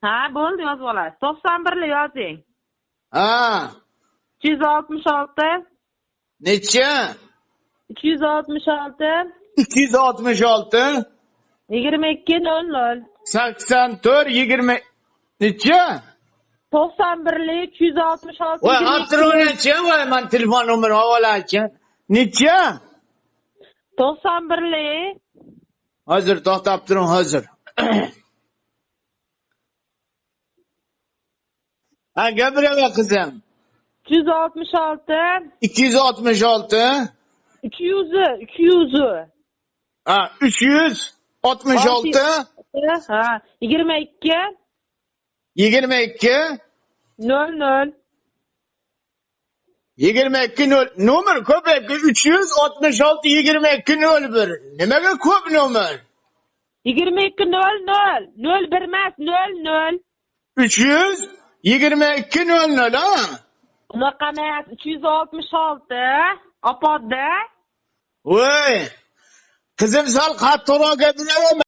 Ha, bo'ldi, yozib olasiz. 91 yozing. Ha. 266 Necha? 266 266 2200 84 20 necha? 91 266 Voy, xatirov necha? Voy, men telefon nomerini ololachim. Necha? 91 Hozir to'xtab turing, hozir. Ha, gapiraver qizim. 266 266 200 ha, 366 ha 22 22 00 22 0 nomer ko'payib 366 22 01. Nimaga ko'p nomer? 22 00 01 emas 00 322 00 ha? unaqa emas 366 opodda Voy, qizim sal qattiqroq gapiraver.